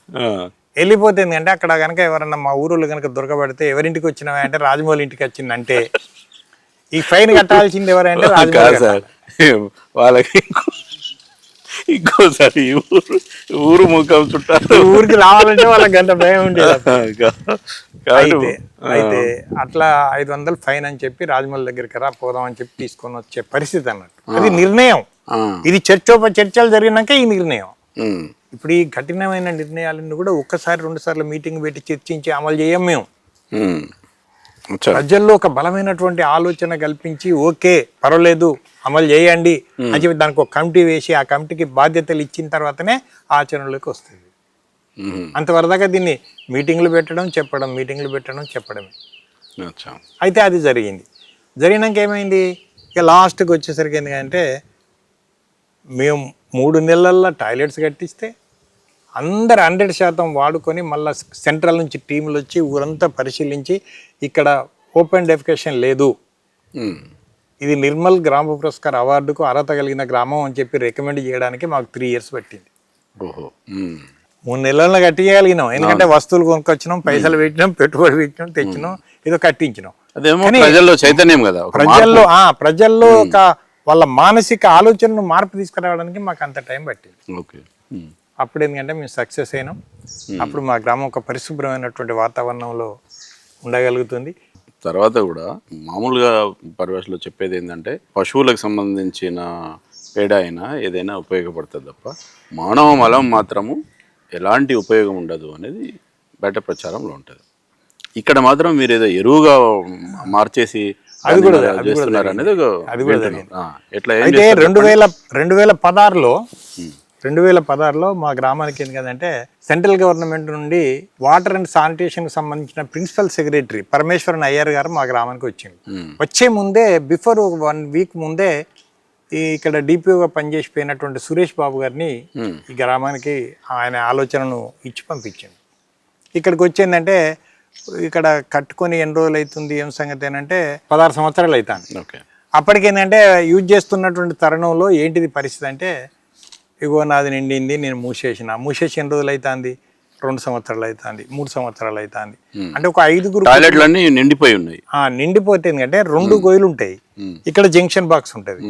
Speaker 2: వెళ్ళిపోతే ఏంటంటే అక్కడ కనుక ఎవరన్నా మా ఊరు కనుక దొరకబడితే, ఎవరింటికి వచ్చినావా అంటే రాజమౌళి ఇంటికి వచ్చిందంటే ఈ ఫైన్ కట్టాల్సింది ఎవరంటే రాజమౌళి.
Speaker 1: వాళ్ళకి ఇంకోసారి ఊరు ముఖం చుట్టారు,
Speaker 2: ఊరికి రావాలంటే వాళ్ళకి గంట భయం ఉండేది. అయితే అట్లా 500 ఫైన్ అని చెప్పి రాజమౌళి దగ్గరికి రా పోదాం అని చెప్పి తీసుకొని వచ్చే పరిస్థితి అన్నట్టు. అది నిర్ణయం. ఇది చర్చలు జరిగినాక ఈ నిర్ణయం. ఇప్పుడు ఈ కఠినమైన నిర్ణయాలను కూడా ఒక్కసారి 2 సార్లు మీటింగ్ పెట్టి చర్చించి అమలు చేయం మేము. ప్రజల్లో ఒక బలమైనటువంటి ఆలోచన కల్పించి, ఓకే పర్వాలేదు అమలు చేయండి అని చెప్పి దానికి ఒక కమిటీ వేసి ఆ కమిటీకి బాధ్యతలు ఇచ్చిన తర్వాతనే ఆచరణలోకి వస్తుంది. అంతవరదాకా దీన్ని మీటింగ్లు పెట్టడం చెప్పడమే. అయితే అది జరిగినాక ఏమైంది, ఇక లాస్ట్కి వచ్చేసరికి ఎందుకంటే మేము 3 నెలల్లో టాయిలెట్స్ కట్టిస్తే అందరు 100% వాడుకొని మళ్ళీ సెంట్రల్ నుంచి టీంలు వచ్చి ఊరంతా పరిశీలించి ఇక్కడ ఓపెన్ డెఫికేషన్ లేదు, ఇది నిర్మల్ గ్రామ పురస్కార్ అవార్డుకు అర్హత కలిగిన గ్రామం అని చెప్పి రికమెండ్ చేయడానికి మాకు 3 years పట్టింది. 3 నెలల్లో కట్టియగలిగినాం. ఎందుకంటే వస్తువులు కొనుక్కొచ్చినాం, పైసలు పెట్టినాం, పెట్టుబడి పెట్టినాం, తెచ్చినాం, ఏదో కట్టించినాం.
Speaker 1: ప్రజల్లో చైతన్యం కదా,
Speaker 2: ప్రజల్లో ఒక వాళ్ళ మానసిక ఆలోచనను మార్పు తీసుకురావడానికి మాకు అంత టైం పట్టింది. అప్పుడు ఎందుకంటే మేము సక్సెస్ అయినాం. అప్పుడు మా గ్రామం ఒక పరిశుభ్రమైనటువంటి వాతావరణంలో ఉండగలుగుతుంది.
Speaker 1: తర్వాత కూడా మామూలుగా పరిభాషలో చెప్పేది ఏంటంటే, పశువులకు సంబంధించిన పేడ అయినా ఏదైనా ఉపయోగపడుతుంది తప్ప మానవ మలం మాత్రము ఎలాంటి ఉపయోగం ఉండదు అనేది బయట ప్రచారంలో ఉంటుంది. ఇక్కడ మాత్రం మీరు ఏదో ఎరువుగా మార్చేసి
Speaker 2: అది కూడా
Speaker 1: చేస్తున్నారు అనేది
Speaker 2: ఎట్లా. అయితే 2016లో మా గ్రామానికి ఏంటి కదంటే, సెంట్రల్ గవర్నమెంట్ నుండి వాటర్ అండ్ శానిటేషన్ సంబంధించిన ప్రిన్సిపల్ సెక్రటరీ పరమేశ్వరన్ అయ్యర్ గారు మా గ్రామానికి వచ్చింది. వచ్చే ముందే బిఫోర్ 1 week ముందే ఇక్కడ డిపిఓగా పనిచేసిపోయినటువంటి సురేష్ బాబు గారిని ఈ గ్రామానికి ఆయన ఆలోచనను ఇచ్చి పంపించాడు. ఇక్కడికి వచ్చిందంటే ఇక్కడ కట్టుకొని ఎన్ని రోజులు అవుతుంది, ఏం సంగతి ఏంటంటే 16 సంవత్సరాలు అవుతాను. అప్పటికేంటంటే యూజ్ చేస్తున్నటువంటి తరుణంలో ఏంటిది పరిస్థితి అంటే, ఇగో నాది నిండింది, నేను మూసేసి ఎన్ని రోజులు అవుతుంది, 2 సంవత్సరాలు అవుతుంది, 3 సంవత్సరాలు అవుతుంది. అంటే ఒక 5
Speaker 1: టాయిలెట్లన్నీ నిండిపోయి ఉన్నాయి.
Speaker 2: నిండిపోతే ఎందుకంటే 2 గోయిలు ఉంటాయి, ఇక్కడ జంక్షన్ బాక్స్ ఉంటుంది.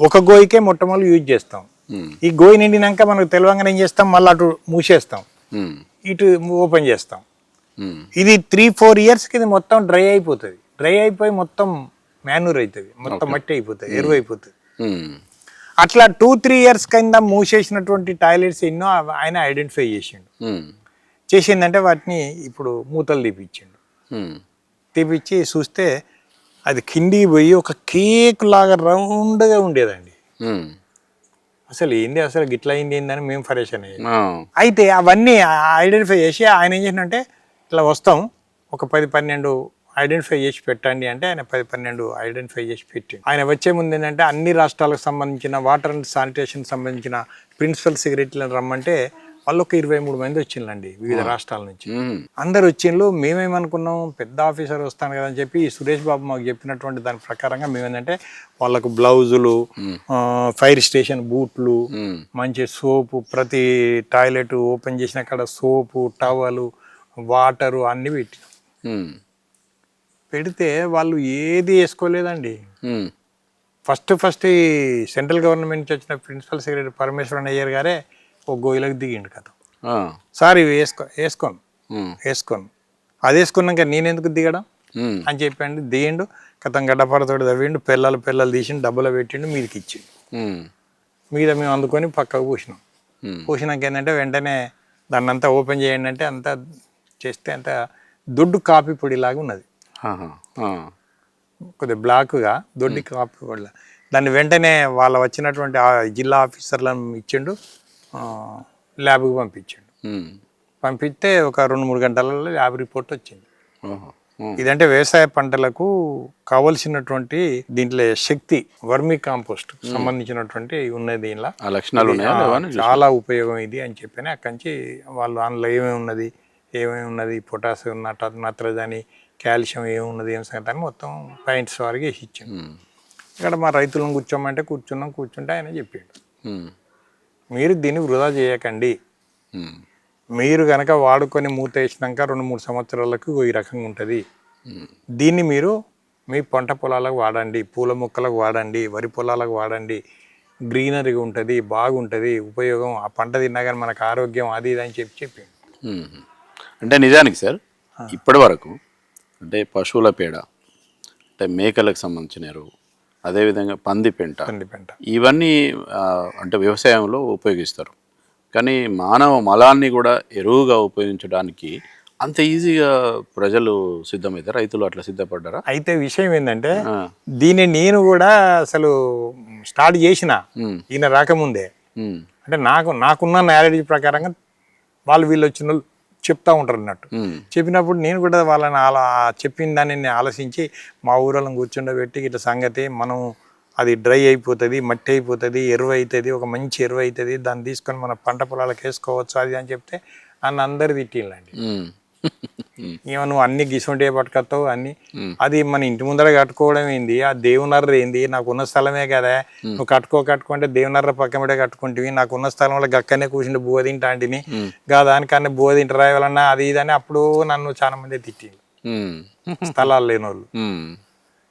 Speaker 2: ఒక గోయికే మొట్టమొదటి యూజ్ చేస్తాం. ఈ గోయి నిండినాక మనకు తెలియంగానే ఏం చేస్తాం, మళ్ళీ అటు మూసేస్తాం, ఇటు ఓపెన్ చేస్తాం. ఇది 3-4 yearsకి ఇది మొత్తం డ్రై అయిపోతుంది. డ్రై అయిపోయి మొత్తం మ్యాన్యూర్ అవుతుంది, మొత్తం మట్టి అయిపోతుంది, ఎరువు అయిపోతుంది. అట్లా 2-3 years కింద మూసేసినటువంటి టాయిలెట్స్ ఎన్నో ఆయన ఐడెంటిఫై చేసిందంటే వాటిని ఇప్పుడు మూతలు తీపిచ్చి చూస్తే అది కిందికి పోయి ఒక కేక్ లాగా రౌండ్గా ఉండేదండి. అసలు ఏంది, అసలు గిట్లా అయింది ఏందని మేము పరేషాన్ అయ్యాం. అయితే అవన్నీ ఐడెంటిఫై చేసి ఆయన ఏం చేసినంటే, ఇట్లా వస్తాం ఒక 10-12 ఐడెంటిఫై చేసి పెట్టండి అంటే ఆయన 10-12 ఐడెంటిఫై చేసి పెట్టి, ఆయన వచ్చే ముందు ఏంటంటే అన్ని రాష్ట్రాలకు సంబంధించిన వాటర్ అండ్ శానిటేషన్ సంబంధించిన ప్రిన్సిపల్ సెక్రటరీలను రమ్మంటే వాళ్ళు ఒక 23 మంది వచ్చిందండి వివిధ రాష్ట్రాల నుంచి. అందరు వచ్చిండ్రు. మేమేమనుకున్నాం, పెద్ద ఆఫీసర్ వస్తాను కదా అని చెప్పి ఈ సురేష్ బాబు మాకు చెప్పినటువంటి దాని ప్రకారంగా మేమేంటంటే వాళ్ళకు బ్లౌజులు, ఫైర్ స్టేషన్ బూట్లు, మంచి సోపు, ప్రతి టాయిలెట్ ఓపెన్ చేసిన అక్కడ సోపు, టవలు, వాటరు అన్ని పెట్టినాం. పెడితే వాళ్ళు ఏది వేసుకోలేదండి. ఫస్ట్ ఈ సెంట్రల్ గవర్నమెంట్ నుంచి వచ్చిన ప్రిన్సిపల్ సెక్రటరీ పరమేశ్వరన్ అయ్యర్ గారే ఒక గోయిలకు దిగిండు కదా, సార్ ఇవి వేసుకోను అది వేసుకున్నాక నేనెందుకు దిగడం అని చెప్పండి. దిగిండు, కథం గడ్డపారతోటి తవ్విండు, పిల్లలు తీసిండు, డబ్బులో పెట్టిండు, మీదకి ఇచ్చిండు. మీద మేము అందుకొని పక్కకు పూసినాక ఏంటంటే వెంటనే దాన్ని అంతా ఓపెన్ చేయండి అంటే అంతా చేస్తే అంత దొడ్డు కాఫీ పొడిలాగా ఉన్నది, కొద్దిగా బ్లాక్గా దొడ్డి కాఫీ పొడిలా. దాన్ని వెంటనే వాళ్ళ వచ్చినటువంటి జిల్లా ఆఫీసర్లను ఇచ్చిండు, ల్యాబ్కి పంపిస్తే ఒక 2-3 గంటలలో ల్యాబ్ రిపోర్ట్ వచ్చింది. ఇదంటే వ్యవసాయ పంటలకు కావలసినటువంటి దీంట్లో శక్తి, వర్మీ కాంపోస్ట్ సంబంధించినటువంటి ఉన్నది. దీనిలో
Speaker 1: లక్షణాలు
Speaker 2: చాలా ఉపయోగం ఇది అని చెప్పి అక్కడి నుంచి వాళ్ళు అందులో ఏమేమి ఉన్నది, ఏమేమి ఉన్నది, పొటాషియం నత్రజని, కాల్షియం ఏమున్నది, ఏం సంగతి అని మొత్తం పాయింట్స్ వరకు వేసి ఇచ్చాను. ఇక్కడ మా రైతులను కూర్చోమంటే కూర్చుంటే ఆయన చెప్పాడు, మీరు దీన్ని వృధా చేయకండి, మీరు కనుక వాడుకొని మూత వేసినాక 2-3 సంవత్సరాలకు ఈ రకంగా ఉంటుంది, దీన్ని మీరు మీ పంట పొలాలకు వాడండి, పూల మొక్కలకు వాడండి, వరి పొలాలకు వాడండి, గ్రీనరీగా ఉంటుంది, బాగుంటుంది ఉపయోగం, ఆ పంట తిన్నా కానీ మనకు ఆరోగ్యం అది ఇది అని చెప్పి
Speaker 1: అంటే నిజానికి సార్ ఇప్పటి వరకు అంటే పశువుల పేడ, అంటే మేకలకు సంబంధించిన ఎరువు, అదేవిధంగా పంది పెంట ఇవన్నీ అంటే వ్యవసాయంలో ఉపయోగిస్తారు. కానీ మానవ మలాన్ని కూడా ఎరువుగా ఉపయోగించడానికి అంత ఈజీగా ప్రజలు సిద్ధమవుతారు, రైతులు అట్లా సిద్ధపడ్డారా?
Speaker 2: అయితే విషయం ఏంటంటే దీన్ని నేను కూడా అసలు స్టార్ట్ చేసిన ఈయన రాకముందే. అంటే నాకున్న నాలెడ్జ్ ప్రకారంగా వీళ్ళు వచ్చిన వాళ్ళు చెప్తా ఉంటారు అన్నట్టు. చెప్పినప్పుడు నేను కూడా వాళ్ళని చెప్పిన దాన్ని ఆలోచించి మా ఊళ్ళని కూర్చుండబెట్టి ఇట్లా సంగతి, మనం అది డ్రై అయిపోతుంది, మట్టి అయిపోతుంది, ఎరువు అవుతుంది, ఒక మంచి ఎరువు అవుతుంది, దాన్ని తీసుకొని మన పంట పొలాలకు వేసుకోవచ్చు అది అని చెప్తే నన్ను అందరు తిట్టిండి. ఏమో నువ్వు అన్ని గిసుంటే పట్టుకొస్తావు అన్ని, అది మన ఇంటి ముందర కట్టుకోవడం ఏంది, ఆ దేవునర్ర ఏంది, నాకున్న స్థలమే కదా, నువ్వు కట్టుకుంటే దేవునర్ర పక్కనే కట్టుకుంటేవి, నాకున్న స్థలంలో గక్కనే కూర్చుంటే బువ్వ తింటాంటిని, దానికన్నా బువ్వ తింటారా ఎవరన్నా అది ఇదని అప్పుడు నన్ను చాలా మంది తిట్టింది. స్థలాలు లేని వాళ్ళు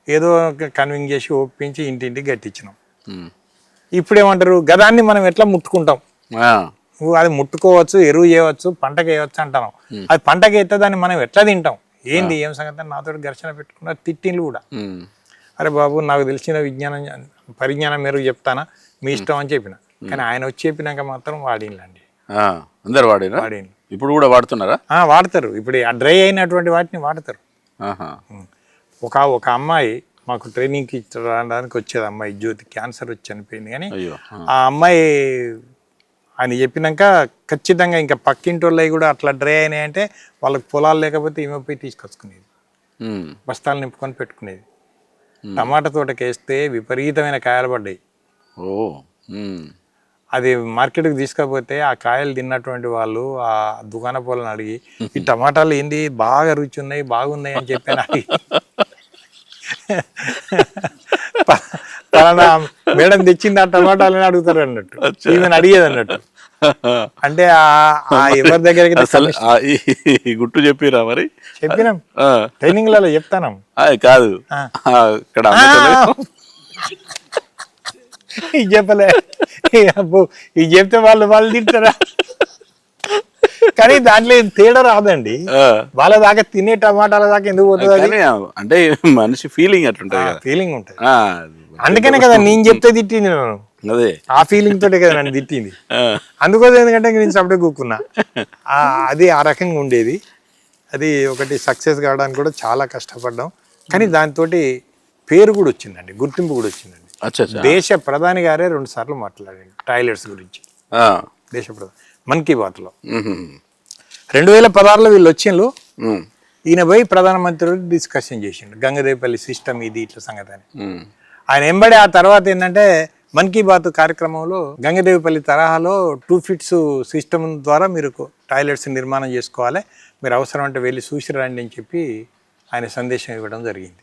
Speaker 2: ఏదో కన్విన్స్ చేసి ఒప్పించి ఇంటింటికి కట్టించినాం. ఇప్పుడు ఏమంటారు, గదాన్ని మనం ఎట్లా ముట్టుకుంటాం, అది ముట్టుకోవచ్చు, ఎరువు చేయవచ్చు, పంటకు వేయవచ్చు అంటాం, అది పంటకి అయితే దాన్ని మనం ఎట్లా తింటాం ఏంది ఏం సంగతి నాతో ఘర్షణ పెట్టుకున్నారు, తిట్టిండ్లు కూడా. అరే బాబు నాకు తెలిసిన పరిజ్ఞానం మేరకు చెప్తానా, మీ ఇష్టం అని చెప్పిన. కానీ ఆయన వచ్చి చెప్పినాక మాత్రం వాడినండి,
Speaker 1: అందరు వాడిన. ఇప్పుడు కూడా వాడుతున్నారా?
Speaker 2: వాడతారు. ఇప్పుడు ఆ డ్రై అయినటువంటి వాటిని వాడతారు. ఒక అమ్మాయి మాకు ట్రైనింగ్కి రావడానికి వచ్చేది, అమ్మాయి జ్యోతి, క్యాన్సర్ వచ్చి చనిపోయింది. కానీ ఆ అమ్మాయి ఆయన చెప్పినాక ఖచ్చితంగా ఇంకా పక్కింటి వాళ్ళవి కూడా అట్లా డ్రై అయినాయి అంటే వాళ్ళకి పొలాలు లేకపోతే ఈమె పోయి తీసుకొచ్చుకునేది, బస్తాలు నింపుకొని పెట్టుకునేది. టమాటా తోటకి వేస్తే విపరీతమైన కాయలు పడ్డాయి. అది మార్కెట్కి తీసుకపోతే ఆ కాయలు తిన్నటువంటి వాళ్ళు ఆ దుకాణ పొలను అడిగి, ఈ టమాటాలు ఏంది బాగా రుచి ఉన్నాయి, బాగున్నాయి అని చెప్పాను. అడిగి పలానా మేడం తెచ్చింది ఆ టమాటాలని అడుగుతారు అన్నట్టు, ఈమెను అడిగేది అన్నట్టు. అంటే ఎవరి దగ్గరికి
Speaker 1: గుట్టు చెప్పిరా మరి?
Speaker 2: చెప్పినాం, ట్రైనింగ్లలో చెప్తాను.
Speaker 1: కాదు
Speaker 2: ఇది చెప్పలే, అబ్బో ఇది చెప్తే వాళ్ళు తింటారా? కానీ దాంట్లో తేడా రాదండి, వాళ్ళ దాకా తినే టమాటాల దాకా ఎందుకు పోతుంది
Speaker 1: అంటే మనిషి ఫీలింగ్ అట్లుంటది,
Speaker 2: ఫీలింగ్ ఉంటుంది. అందుకనే కదా నేను చెప్తే తిట్టింది, అదే ఆ ఫీలింగ్ తోటే కదా నన్ను తిట్టింది. అందుకోసం ఎందుకంటే నేను సపరేట్ కూకున్నా, అది ఆ రకంగా ఉండేది. అది ఒకటి సక్సెస్ కావడానికి కూడా చాలా కష్టపడ్డాం. కానీ దాంతో పేరు కూడా వచ్చిందండి, గుర్తింపు కూడా వచ్చిందండి. దేశ ప్రధాని గారే 2 సార్లు మాట్లాడండి టాయిలెట్స్ గురించి, దేశ ప్రధాని మన్ కీ బాత్లో. 2016లో వీళ్ళు వచ్చిండ్రు, ఈయన పోయి ప్రధానమంత్రి డిస్కషన్ చేసిండు, గంగదేపల్లి సిస్టమ్ ఇది ఇట్లా సంగతి అని. ఆయన ఎంబడి ఆ తర్వాత ఏంటంటే మన్ కీ బాత్ కార్యక్రమంలో గంగదేవిపల్లి తరహాలో 2 ఫీట్స్ సిస్టమ్ ద్వారా మీరు టాయిలెట్స్ నిర్మాణం చేసుకోవాలి, మీరు అవసరం అంటే వెళ్ళి చూసి రండి అని చెప్పి ఆయన సందేశం ఇవ్వడం జరిగింది.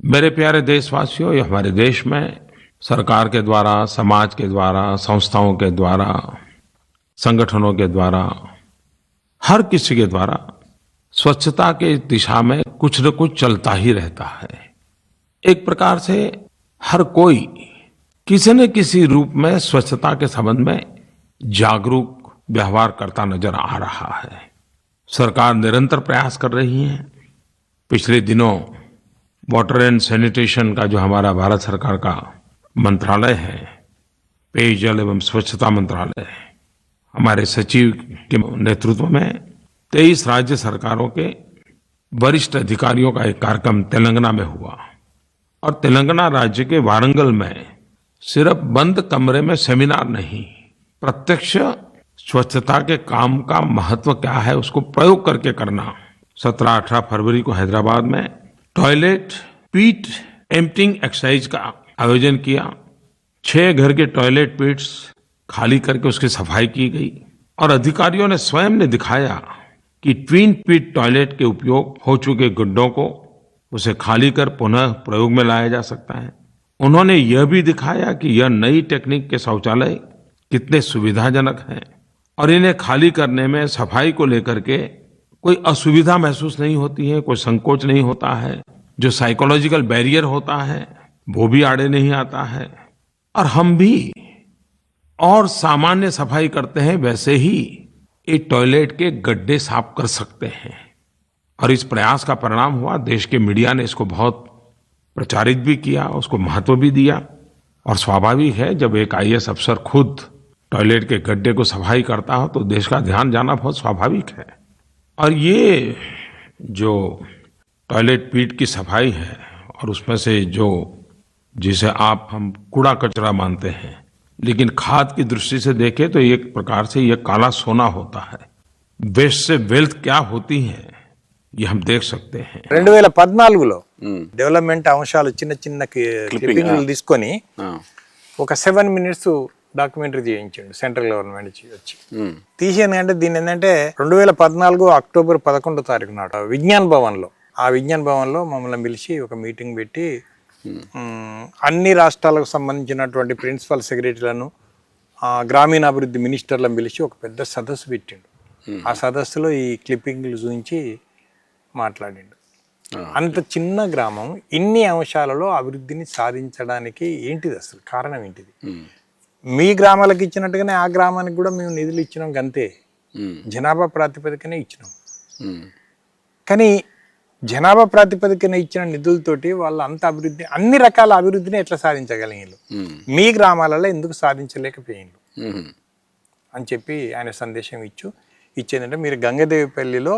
Speaker 3: मेरे प्यारे देशवासियों, ये हमारे देश में सरकार के द्वारा, समाज के द्वारा, संस्थाओं के द्वारा, संगठनों के द्वारा, हर किसी के द्वारा स्वच्छता के दिशा में कुछ न कुछ चलता ही रहता है. एक प्रकार से हर कोई किसी न किसी रूप में स्वच्छता के संबंध में जागरूक व्यवहार करता नजर आ रहा है. सरकार निरंतर प्रयास कर रही है. पिछले दिनों वाटर एंड सैनिटेशन का जो हमारा भारत सरकार का मंत्रालय है, पेयजल एवं स्वच्छता मंत्रालय, हमारे सचिव के नेतृत्व में 23 राज्य सरकारों के वरिष्ठ अधिकारियों का एक कार्यक्रम तेलंगाना में हुआ. और तेलंगाना राज्य के वारंगल में सिर्फ बंद कमरे में सेमिनार नहीं, प्रत्यक्ष स्वच्छता के काम का महत्व क्या है उसको प्रयोग करके करना. 17-18 फरवरी को हैदराबाद में टॉयलेट पीट एम्प्टिंग एक्सरसाइज का आयोजन किया. 6 घर के टॉयलेट पीट्स खाली करके उसकी सफाई की गई. और अधिकारियों ने स्वयं ने दिखाया कि ट्विन पिट टॉयलेट के उपयोग हो चुके गड्ढों को उसे खाली कर पुनः प्रयोग में लाया जा सकता है। उन्होंने यह भी दिखाया कि यह नई टेक्निक के शौचालय कितने सुविधाजनक हैं और इन्हें खाली करने में सफाई को लेकर के कोई असुविधा महसूस नहीं होती है, कोई संकोच नहीं होता है। जो साइकोलॉजिकल बैरियर होता है वो भी आड़े नहीं आता है और हम भी और सामान्य सफाई करते हैं वैसे ही एक टॉयलेट के गड्ढे साफ कर सकते हैं। और इस प्रयास का परिणाम हुआ, देश के मीडिया ने इसको बहुत प्रचारित भी किया, उसको महत्व भी दिया। और स्वाभाविक है जब एक आईएएस अफसर खुद टॉयलेट के गड्ढे को सफाई करता हो तो देश का ध्यान जाना बहुत स्वाभाविक है। और ये जो टॉयलेट पीट की सफाई है और उसमें से जो जिसे हम कूड़ा कचरा मानते हैं, लेकिन खाद की दृष्टि से देखें तो एक प्रकार से ये काला सोना होता है। वेस्ट से वेल्थ क्या होती है ये हम देख सकते हैं।
Speaker 2: 2014లో డెవలప్మెంట్ అంశాలు చిన్న చిన్న క్లిప్పింగ్లు తీసుకొని ఒక 7 minutes డాక్యుమెంటరీ చేయించండి సెంట్రల్ గవర్నమెంట్ వచ్చి తీసేది. అంటే దీని ఏంటంటే 2014 అక్టోబర్ 11వ తారీఖు నాడు విజ్ఞాన్ భవన్లో మమ్మల్ని పిలిచి ఒక మీటింగ్ పెట్టి అన్ని రాష్ట్రాలకు సంబంధించినటువంటి ప్రిన్సిపల్ సెక్రటరీలను గ్రామీణాభివృద్ధి మినిస్టర్లను పిలిచి ఒక పెద్ద సదస్సు పెట్టిండు. ఆ సదస్సులో ఈ క్లిప్పింగ్లు చూపించి మాట్లాడిండు. అంత చిన్న గ్రామం ఇన్ని అంశాలలో అభివృద్ధిని సాధించడానికి ఏంటిది అసలు కారణం ఏంటిది? మీ గ్రామాలకు ఇచ్చినట్టుగానే ఆ గ్రామానికి కూడా మేము నిధులు ఇచ్చినాం, అంతే జనాభా ప్రాతిపదికనే ఇచ్చినాం. కానీ జనాభా ప్రాతిపదికన ఇచ్చిన నిధులతోటి వాళ్ళు అంత అభివృద్ధి, అన్ని రకాల అభివృద్ధిని ఎట్లా సాధించగలిగారు, మీ గ్రామాలలో ఎందుకు సాధించలేకపోయిండు అని చెప్పి ఆయన సందేశం ఇచ్చేదంటే, మీరు గంగదేవిపల్లిలో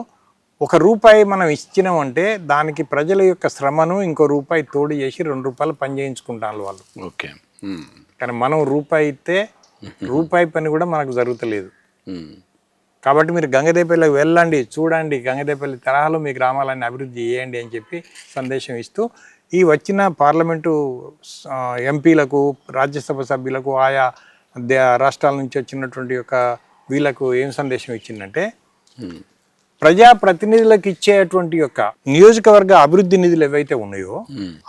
Speaker 2: ₹1 మనం ఇచ్చినామంటే దానికి ప్రజల యొక్క శ్రమను ఇంకో ₹1 తోడు చేసి ₹2 పని చేయించుకుంటాను వాళ్ళు.
Speaker 1: ఓకే.
Speaker 2: కానీ మనం ₹1 ఇస్తే ₹1 పని కూడా మనకు జరుగుతలేదు. కాబట్టి మీరు గంగదేపల్లికి వెళ్ళండి, చూడండి, గంగదేపల్లి తరహాలో మీ గ్రామాలన్నీ అభివృద్ధి చేయండి అని చెప్పి సందేశం ఇస్తూ ఈ వచ్చిన పార్లమెంటు ఎంపీలకు, రాజ్యసభ సభ్యులకు, ఆయా రాష్ట్రాల నుంచి వచ్చినటువంటి యొక్క వీళ్ళకు ఏం సందేశం ఇచ్చిందంటే, ప్రజాప్రతినిధులకు ఇచ్చేటువంటి యొక్క నియోజకవర్గ అభివృద్ధి నిధులు ఏవైతే ఉన్నాయో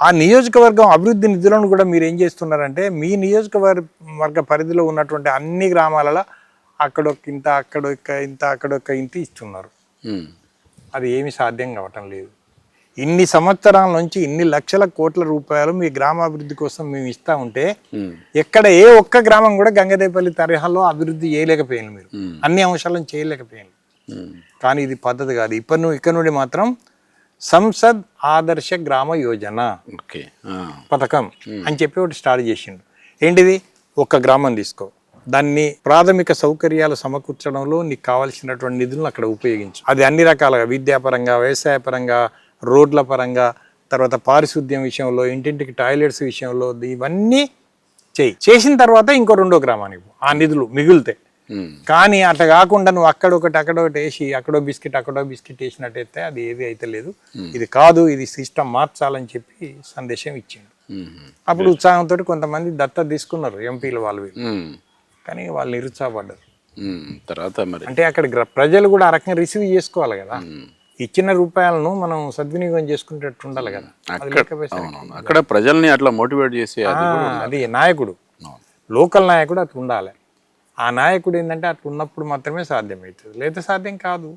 Speaker 2: ఆ నియోజకవర్గం అభివృద్ధి నిధులను కూడా మీరు ఏం చేస్తున్నారంటే మీ నియోజకవర్గ పరిధిలో ఉన్నటువంటి అన్ని గ్రామాలలో అక్కడొక ఇంత, అక్కడొక ఇంత, అక్కడొక ఇంత ఇస్తున్నారు. అది ఏమి సాధ్యం కావటం లేదు. ఇన్ని సంవత్సరాల నుంచి ఇన్ని లక్షల కోట్ల రూపాయలు మీ గ్రామాభివృద్ధి కోసం మేము ఇస్తా ఉంటే ఎక్కడ ఏ ఒక్క గ్రామం కూడా గంగదేపల్లి తరహాలో అభివృద్ధి చేయలేకపోయాను, మీరు అన్ని అంశాలను చేయలేకపోయాను. కానీ ఇది పద్ధతి కాదు. ఇక్కడ నుండి మాత్రం సంసద్ ఆదర్శ గ్రామ యోజన పథకం అని చెప్పి ఒకటి స్టార్ట్ చేసిండు. ఏంటిది? ఒక గ్రామం తీసుకో, దాన్ని ప్రాథమిక సౌకర్యాలు సమకూర్చడంలో నీకు కావాల్సినటువంటి నిధులను అక్కడ ఉపయోగించు. అది అన్ని రకాలుగా విద్యాపరంగా, వ్యవసాయపరంగా, రోడ్ల పరంగా, తర్వాత పారిశుద్ధ్యం విషయంలో, ఇంటింటికి టాయిలెట్స్ విషయంలో ఇవన్నీ చేసిన తర్వాత ఇంకో 2వ గ్రామానికి ఆ నిధులు మిగులుతాయి. కానీ అట్లా కాకుండా నువ్వు అక్కడొకటి వేసి అక్కడో బిస్కెట్ వేసినట్టయితే అది ఏది అయితే లేదు. ఇది కాదు, ఇది సిస్టమ్ మార్చాలని చెప్పి సందేశం ఇచ్చిండు. అప్పుడు ఉత్సాహంతో కొంతమంది దత్తత తీసుకున్నారు ఎంపీలు వాళ్ళు, కానీ వాళ్ళు నిరుత్సాహపడ్డారు.
Speaker 1: తర్వాత మరి
Speaker 2: అంటే అక్కడ ప్రజలు కూడా ఆ రకంగా రిసీవ్ చేసుకోవాలి కదా, ఇచ్చిన రూపాయలను మనం సద్వినియోగం చేసుకునేటట్టు ఉండాలి కదా.
Speaker 1: అక్కడ ప్రజల్ని అట్లా మోటివేట్ చేసి
Speaker 2: అది నాయకుడు, లోకల్ నాయకుడు అట్లా ఉండాలి. ఆ నాయకుడు ఏంటంటే అట్లా ఉన్నప్పుడు మాత్రమే సాధ్యమవుతుంది, లేదా సాధ్యం కాదు.